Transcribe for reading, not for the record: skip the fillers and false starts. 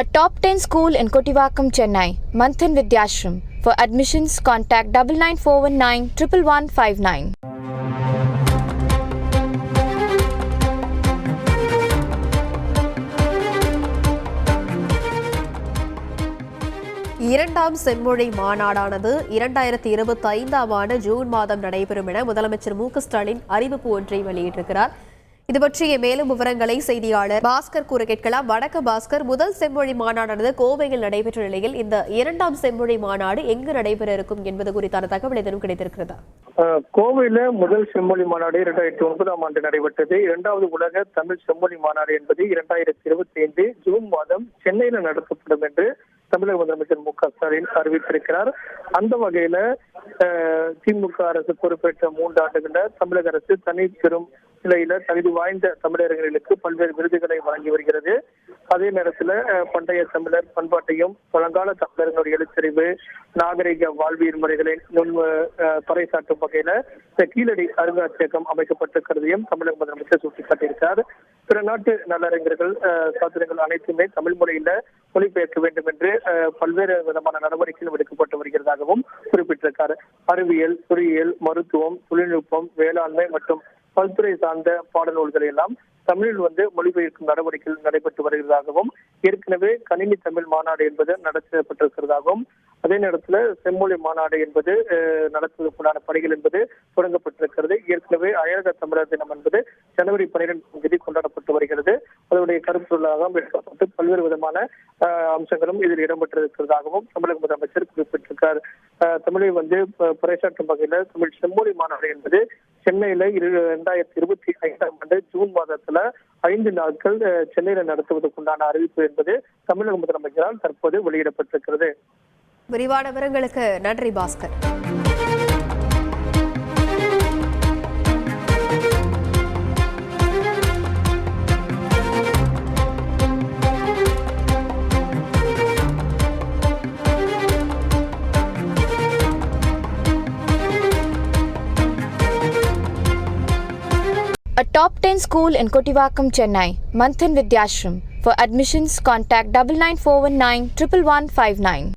A top 10 school in Kottivakkam, Chennai, Manthan Vidyashram. For admissions, contact 99419 11159. இரண்டாம் செம்மொழி மாநாடானது 2025ஆம் ஆண்டு June மாதம் நடைபெறும் என முதலமைச்சர் மு க ஸ்டாலின் அறிவிப்பு ஒன்றை வெளியிட்டிருக்கிறார். இது பற்றிய மேலும் விவரங்களை செய்தியாளர் பாஸ்கர் கூற கேட்கலாம். வணக்கம் பாஸ்கர். முதல் செம்மொழி மாநாடானது கோவையில் நடைபெற்ற நிலையில் இந்த இரண்டாம் செம்மொழி மாநாடு எங்கு நடைபெற இருக்கும் என்பது குறித்தான தகவல் எதுவும் கிடைத்திருக்கிறதா? கோவையில முதல் செம்மொழி மாநாடு 2009ஆம் ஆண்டு நடைபெற்றது. இரண்டாவது உலக தமிழ் செம்மொழி மாநாடு என்பது 2025 ஜூன் மாதம் சென்னையில் நடத்தப்படும் என்று தமிழக முதலமைச்சர் மு க ஸ்டாலின் அறிவித்திருக்கிறார். அந்த வகையில திமுக அரசு பொறுப்பேற்ற 3 ஆண்டுகள்ல தமிழக அரசு தனி பெரும் நிலையில தகுதி வாய்ந்த தமிழர்களுக்கு பல்வேறு விருதுகளை வழங்கி வருகிறது. அதே நேரத்துல பண்டைய தமிழர் பண்பாட்டையும் பழங்கால தமிழர்களுடைய எழுத்தறிவு நாகரிக வாழ்வியல் முறைகளை பறைசாற்றும் வகையில கீழடி அருங்காட்சியகம் அமைக்கப்பட்டிருக்கிறதையும் தமிழக முதலமைச்சர் சுட்டிக்காட்டியிருக்கிறார். பிற நாட்டு நல்லறிஞர்கள் சாத்திரங்கள் அனைத்துமே தமிழ் முறையில மொழிபெயர்க்க வேண்டும் என்று பல்வேறு விதமான நடவடிக்கைகள் எடுக்கப்பட்டு வருகிறதாகவும் குறிப்பிட்டிருக்காரு. அறிவியல், பொறியியல், மருத்துவம், தொழில்நுட்பம், வேளாண்மை மற்றும் பல்துறை சார்ந்த பாடநூல்களை எல்லாம் தமிழில் மொழிபெயர்க்கும் நடவடிக்கைகள் நடைபெற்று வருகிறதாகவும் ஏற்கனவே கணினி தமிழ் மாநாடு என்பது நடத்தப்பட்டிருக்கிறதாகவும் அதே நேரத்தில் செம்மொழி மாநாடு என்பது நடத்துவதற்குண்டான பணிகள் என்பது தொடங்கப்பட்டிருக்கிறது. ஏற்கனவே அயலக தமிழர் தினம் என்பது ஜனவரி 12ஆம் தேதி கொண்டாடப்பட்டு வருகிறது. அதனுடைய கருப்பொருளாக எடுக்கப்பட்டு பல்வேறு விதமான அம்சங்களும் இதில் இடம்பெற்றிருக்கிறதாகவும் தமிழக முதலமைச்சர் குறிப்பிட்டிருக்கார். தமிழை பறைசாற்றும் வகையில தமிழ் செம்மொழி மாநாடு என்பது சென்னையில 2025ஆம் ஆண்டு ஜூன் மாதத்துல 5 நாட்கள் சென்னையில நடத்துவதற்குண்டான அறிவிப்பு என்பது தமிழக முதலமைச்சரால் தற்போது வெளியிடப்பட்டிருக்கிறது. விரிவான விவரங்களுக்கு நன்றி Bhaskar. A top 10 school in Kottivakkam, Chennai, Manthan Vidyashram. For admissions, contact 99419 11159.